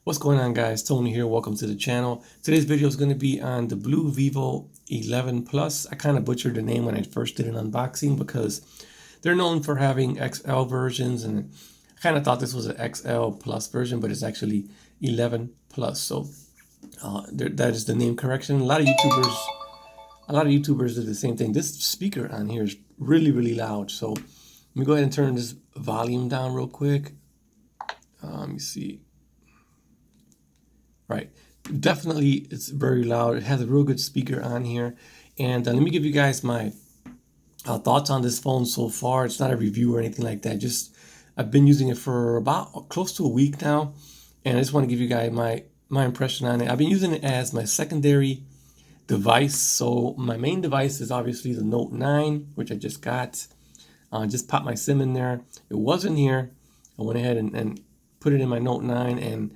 What's going on, guys? Tony here. Welcome to the channel. Today's video is going to be on the Blu Vivo 11 Plus. I kind of butchered the name when I first did an unboxing because they're known for having XL versions, and I kind of thought this was an XL Plus version, but it's actually 11 Plus. So that is the name correction. A lot of YouTubers do the same thing. This speaker on here is really loud. So let me go ahead and turn this volume down real quick. Let me see. Right, definitely it's very loud. It has a real good speaker on here. And let me give you guys my thoughts on this phone so far. It's not a review or anything like that. Just I've been using it for about close to a week now, and I just want to give you guys my impression on it. I've been using it as my secondary device. So my main device is obviously the Note 9, which I just got. Just popped my SIM in there. It wasn't here. I went ahead and put it in my Note 9 and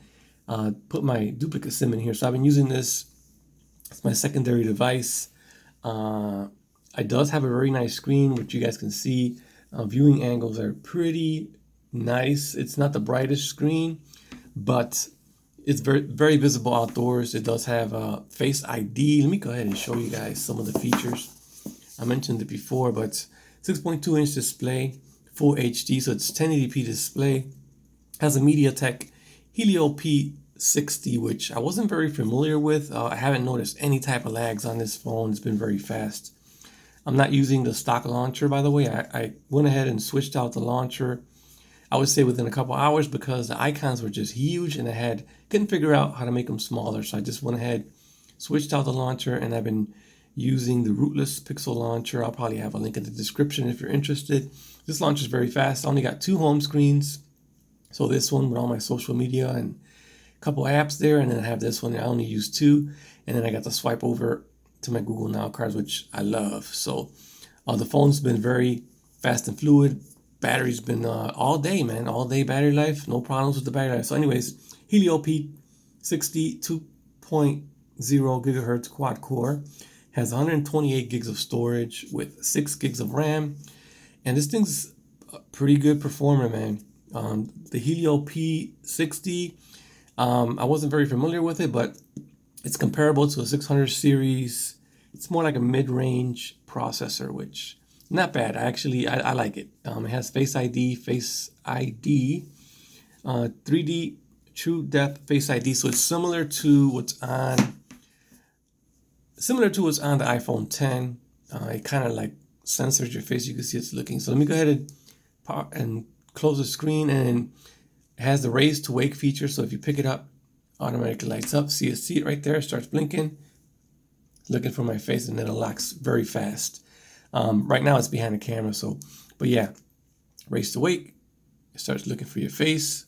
put my duplicate SIM in here. So I've been using this as my secondary device. It does have a very nice screen, which you guys can see. Viewing angles are pretty nice. It's not the brightest screen, but it's very visible outdoors. It does have Face ID. Let me go ahead and show you guys some of the features. I mentioned it before, but 6.2-inch display, full HD, so it's 1080p display. Has a MediaTek Helio P60, which I wasn't very familiar with. I haven't noticed any type of lags on this phone. It's been very fast. I'm not using the stock launcher, by the way. I went ahead and switched out the launcher, I would say within a couple hours, because the icons were just huge and I couldn't figure out how to make them smaller. So I just went ahead, switched out the launcher, and I've been using the rootless Pixel launcher. I'll probably have a link in the description if you're interested. This launcher is very fast. I only got 2 home screens. So this one with all my social media and a couple apps there, and then I have this one. I only use 2, and then I got to swipe over to my Google Now cards, which I love. So the phone's been very fast and fluid. Battery's been all day, man, all day battery life. No problems with the battery life. So anyways, Helio P60 2.0 gigahertz quad core, has 128 gigs of storage with 6 gigs of RAM, and this thing's a pretty good performer, man. The Helio P60, I wasn't very familiar with it, but it's comparable to a 600 series. It's more like a mid-range processor, which not bad. I like it. It has Face ID, 3D True Depth Face ID, so it's similar to what's on the iPhone 10. It kind of like censors your face. You can see it's looking. So let me go ahead and close the screen, and it has the raise to wake feature. So if you pick it up, automatically lights up. See it right there, starts blinking, looking for my face, and then it locks very fast. Right now it's behind the camera, but yeah, raise to wake, it starts looking for your face,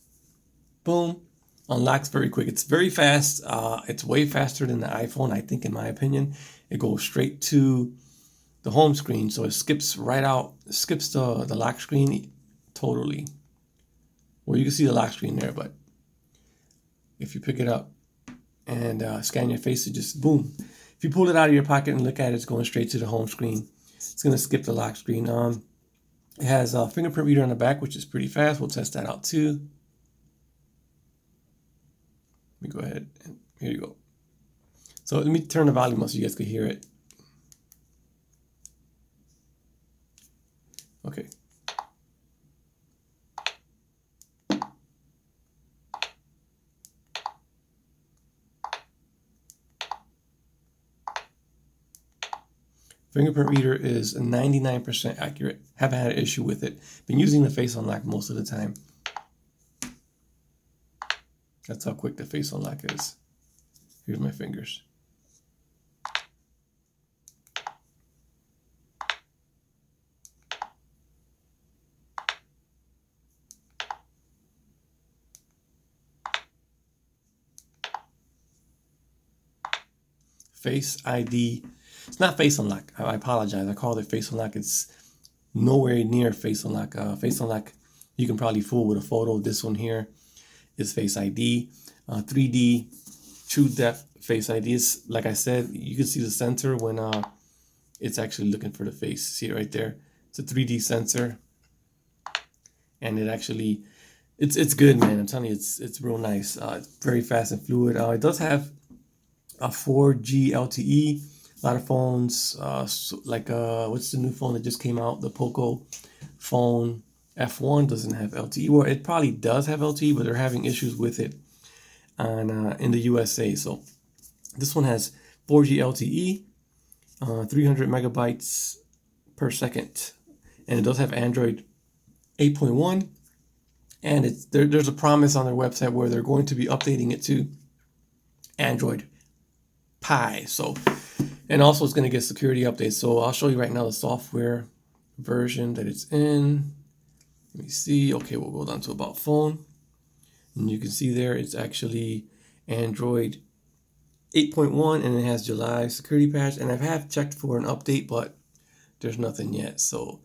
boom, unlocks very quick. It's very fast. It's way faster than the iPhone, I think, in my opinion. It goes straight to the home screen, so it skips the lock screen totally. Well, you can see the lock screen there, but if you pick it up and scan your face, it just boom. If you pull it out of your pocket and look at it, it's going straight to the home screen. It's going to skip the lock screen. It has a fingerprint reader on the back, which is pretty fast. We'll test that out too. Let me go ahead and here you go. So let me turn the volume up so you guys can hear it. Okay. Fingerprint reader is 99% accurate. Haven't had an issue with it. Been using the face unlock most of the time. That's how quick the face unlock is. Here's my fingers. Face ID. It's not face unlock. I apologize. I called it face unlock. It's nowhere near face unlock. Face unlock, you can probably fool with a photo. This one here is Face ID. 3D True Depth Face ID. Is, like I said, you can see the sensor when it's actually looking for the face. See it right there? It's a 3D sensor, and it actually It's good, man. I'm telling you, it's real nice. It's very fast and fluid. It does have a 4G LTE. A lot of phones, what's the new phone that just came out? The Poco phone F1 doesn't have LTE. Well, it probably does have LTE, but they're having issues with it on in the USA. So this one has 4G LTE, 300 megabytes per second, and it does have Android 8.1. And there's a promise on their website where they're going to be updating it to Android Pie. So, and also it's going to get security updates. So I'll show you right now the software version that it's in. Let me see. Okay, we'll go down to About Phone. And you can see there it's actually Android 8.1, and it has July security patch. And I have checked for an update, but there's nothing yet. So,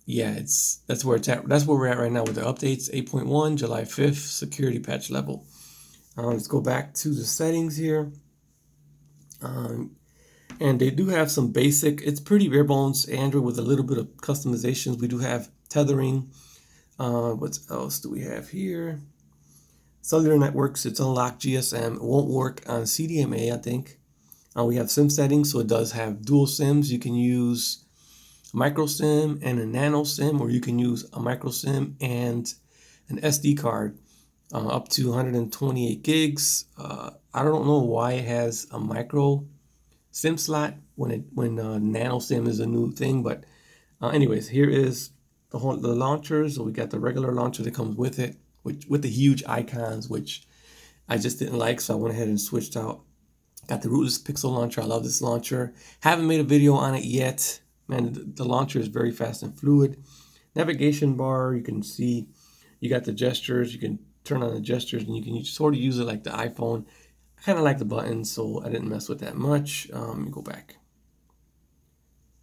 yeah, that's where it's at. That's where we're at right now with the updates. 8.1, July 5th, security patch level. Let's go back to the settings here. And they do have some basic, it's pretty bare bones Android with a little bit of customizations. We do have tethering. What else do we have here? Cellular networks, it's unlocked GSM. It won't work on CDMA, I think. We have SIM settings, so it does have dual SIMs. You can use micro SIM and a nano SIM, or you can use a micro SIM and an SD card up to 128 gigs. I don't know why it has a micro SIM slot when nano SIM is a new thing, but anyways, here is the launchers. So we got the regular launcher that comes with it, with the huge icons, which I just didn't like, so I went ahead and switched out. Got the rootless pixel launcher. I love this launcher. Haven't made a video on it yet. Man, the launcher is very fast and fluid. Navigation bar, you can see you got the gestures. You can turn on the gestures, and you can sort of use it like the iPhone. I kind of like the buttons, so I didn't mess with that much. Let me go back.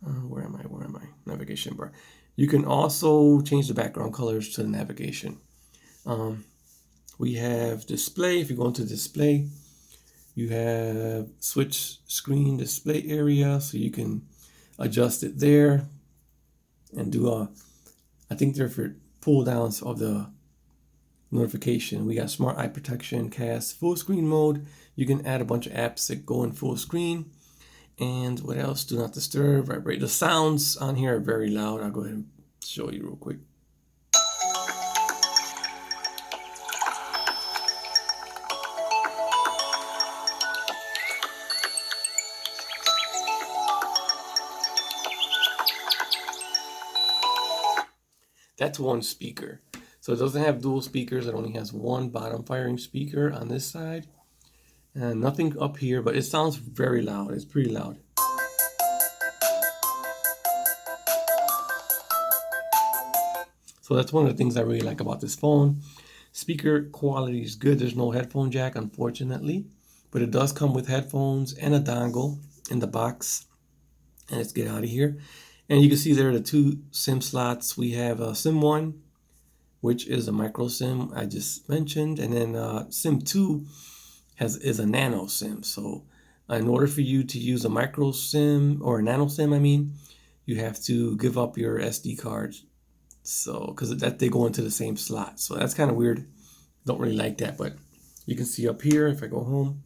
Where am I? Navigation bar. You can also change the background colors to the navigation. We have display. If you go into display, you have switch screen display area, so you can adjust it there and do I think they're for pull downs of the notification. We got smart eye protection, cast, full screen mode. You can add a bunch of apps that go in full screen. And what else? Do not disturb, vibrate. The sounds on here are very loud. I'll go ahead and show you real quick. That's one speaker. So it doesn't have dual speakers. It only has one bottom firing speaker on this side. And nothing up here, but it sounds very loud. It's pretty loud. So that's one of the things I really like about this phone. Speaker quality is good. There's no headphone jack, unfortunately. But it does come with headphones and a dongle in the box. And let's get out of here. And you can see there are the two SIM slots. We have a SIM 1, which is a micro SIM I just mentioned. And then SIM 2 is a nano SIM. So in order for you to use a micro SIM or a nano SIM, I mean, you have to give up your SD cards. So because they go into the same slot. So that's kind of weird. Don't really like that. But you can see up here, if I go home,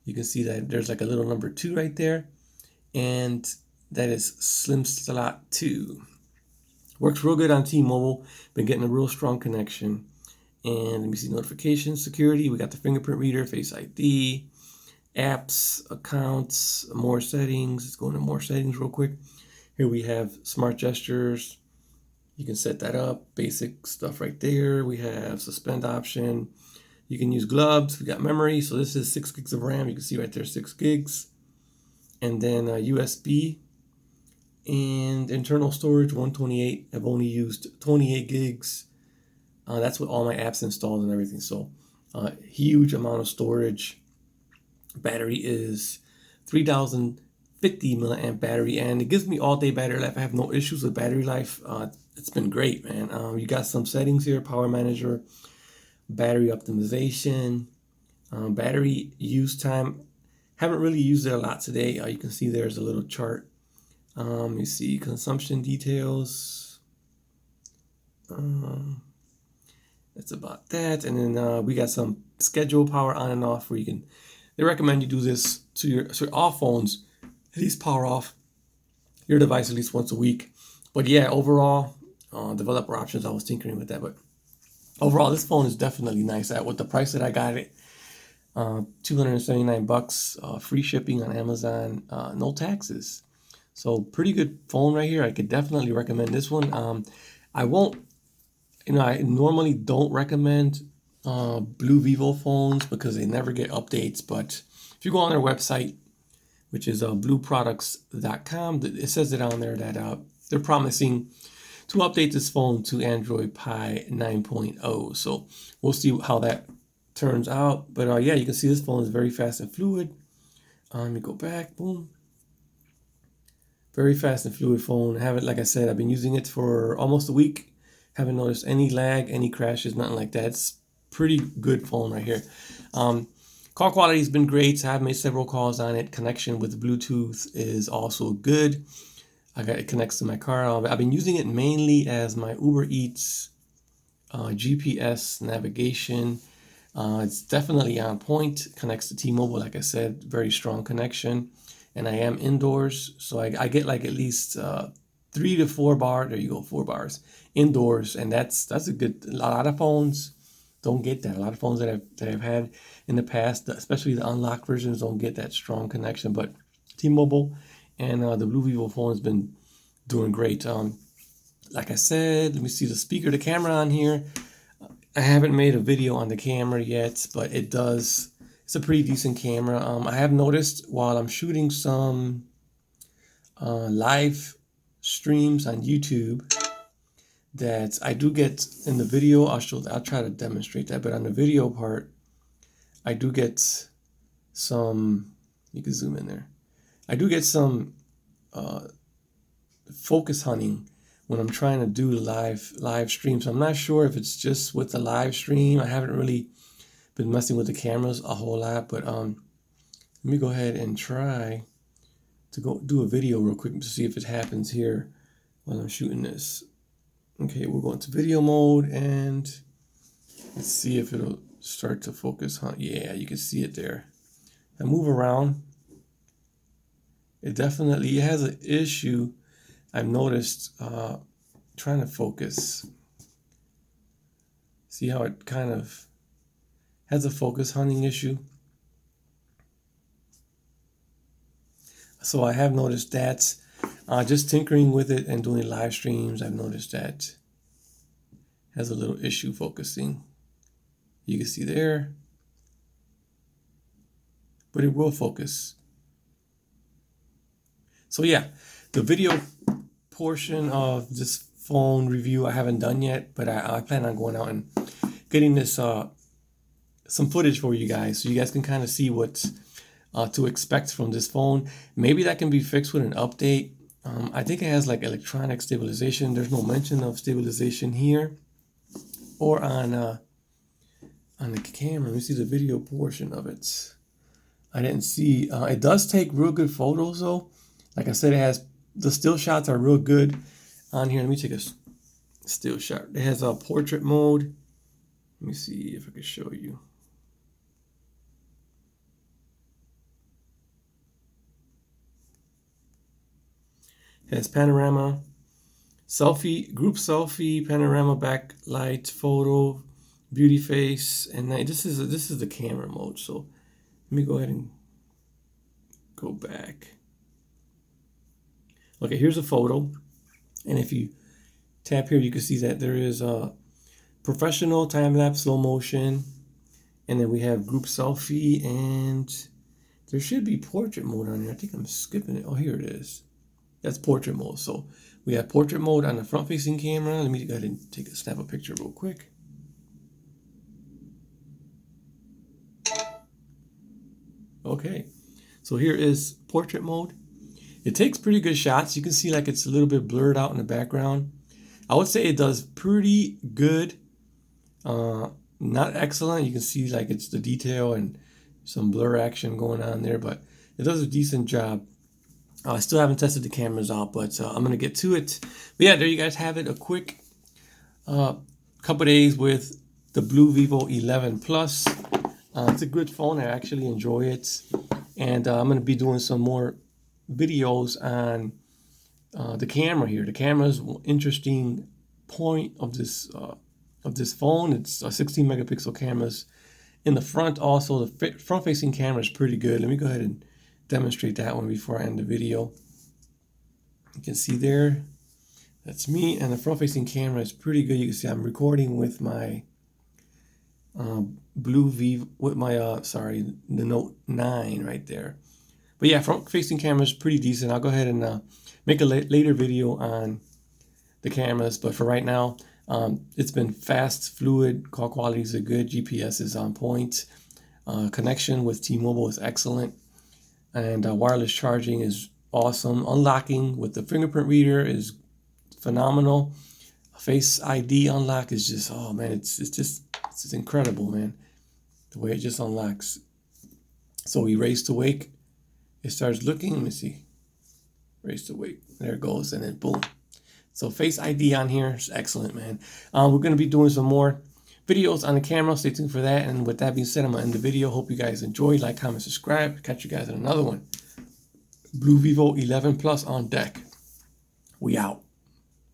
you can see that there's like a little number 2 right there. And that is Slim Slot 2. Works real good on T-Mobile. Been getting a real strong connection. And let me see notifications, security. We got the fingerprint reader, Face ID, apps, accounts, more settings. Let's go into more settings real quick. Here we have smart gestures. You can set that up. Basic stuff right there. We have suspend option. You can use gloves. We got memory. So this is 6 gigs of RAM. You can see right there, 6 gigs. And then USB and internal storage, 128. I've only used 28 gigs. That's with all my apps installed and everything. So huge amount of storage. Battery is 3050 milliamp battery, and it gives me all day battery life. I have no issues with battery life. It's been great, man. You got some settings here: power manager, battery optimization, battery use time. Haven't really used it a lot today. You can see there's a little chart. You see consumption details. that's about that. And then we got some schedule power on and off where you can, they recommend you do this to your, so all phones, at least power off your device at least once a week. But yeah, overall, developer options, I was tinkering with that, but overall, this phone is definitely nice. At with the price that I got it, $279, free shipping on Amazon, no taxes. So pretty good phone right here. I could definitely recommend this one. I won't, I normally don't recommend Blu Vivo phones because they never get updates. But if you go on their website, which is blueproducts.com, it says it on there that they're promising to update this phone to Android Pie 9.0. So we'll see how that turns out. But yeah, you can see this phone is very fast and fluid. Let me go back. Boom. Very fast and fluid phone. I have it, like I said, I've been using it for almost a week. Haven't noticed any lag, any crashes, nothing like that. It's pretty good phone right here. Call quality has been great. I've made several calls on it. Connection with Bluetooth is also good. It connects to my car. I've been using it mainly as my Uber Eats GPS navigation. It's definitely on point. Connects to T-Mobile, like I said, very strong connection. And I am indoors, so I get like at least 3 to 4 bars. There you go, 4 bars indoors, and that's a good. A lot of phones don't get that. A lot of phones that I've had in the past, especially the unlocked versions, don't get that strong connection. But T-Mobile and the Blu Vivo phone has been doing great. Like I said, let me see the speaker, the camera on here. I haven't made a video on the camera yet, but it does. It's a pretty decent camera. I have noticed while I'm shooting some live streams on YouTube that I do get in the video. I'll try to demonstrate that, but on the video part, I do get some. You can zoom in there. I do get some focus hunting when I'm trying to do live streams. So I'm not sure if it's just with the live stream. I haven't really been messing with the cameras a whole lot, but let me go ahead and try to go do a video real quick to see if it happens here while I'm shooting this. Okay, we're going to video mode and let's see if it'll start to focus hunt. Yeah, you can see it there. I move around. It definitely has an issue. I've noticed trying to focus. See how it kind of has a focus hunting issue. So I have noticed that just tinkering with it and doing live streams, I've noticed that has a little issue focusing. You can see there, but it will focus. So yeah, the video portion of this phone review I haven't done yet, but I plan on going out and getting this some footage for you guys so you guys can kind of see what to expect from this phone. Maybe that can be fixed with an update. I think it has like electronic stabilization. There's no mention of stabilization here or on the camera. Let me see the video portion of it. I didn't see. It does take real good photos though. Like I said, it has the still shots are real good on here. Let me take a still shot. It has a portrait mode. Let me see if I can show you. It has panorama, selfie, group selfie, panorama, backlight, photo, beauty face, and this is the camera mode. So let me go ahead and go back. Okay, here's a photo, and if you tap here, you can see that there is a professional, time-lapse, slow motion, and then we have group selfie, and there should be portrait mode on here. I think I'm skipping it. Oh, here it is. That's portrait mode. So we have portrait mode on the front-facing camera. Let me go ahead and snap a picture real quick. Okay, so here is portrait mode. It takes pretty good shots. You can see like it's a little bit blurred out in the background. I would say it does pretty good. Not excellent. You can see like it's the detail and some blur action going on there, but it does a decent job. I still haven't tested the cameras out, but I'm going to get to it. But yeah, there you guys have it. A quick couple days with the Blu Vivo 11 Plus. It's a good phone. I actually enjoy it. And I'm going to be doing some more videos on the camera here. The camera is an interesting point of this phone. It's 16 megapixel cameras in the front. Also, the front-facing camera is pretty good. Let me go ahead and demonstrate that one before I end the video. You can see there, that's me, and the front-facing camera is pretty good. You can see I'm recording with my Blu Vivo, with my the Note 9 right there. But yeah, front-facing camera is pretty decent. I'll go ahead and make a later video on the cameras, but for right now, it's been fast, fluid, call quality is good, GPS is on point, connection with T-Mobile is excellent, and wireless charging is awesome. Unlocking with the fingerprint reader is phenomenal. Face ID unlock is just, oh man, it's just incredible, man, the way it just unlocks. So erase to wake, it starts looking, let me see, erase to wake, there it goes, and then boom. So Face ID on here is excellent, man. We're going to be doing some more videos on the camera. Stay tuned for that. And with that being said, I'm going to end the video. Hope you guys enjoyed. Like, comment, subscribe. Catch you guys in another one. Blu Vivo 11 Plus on deck. We out.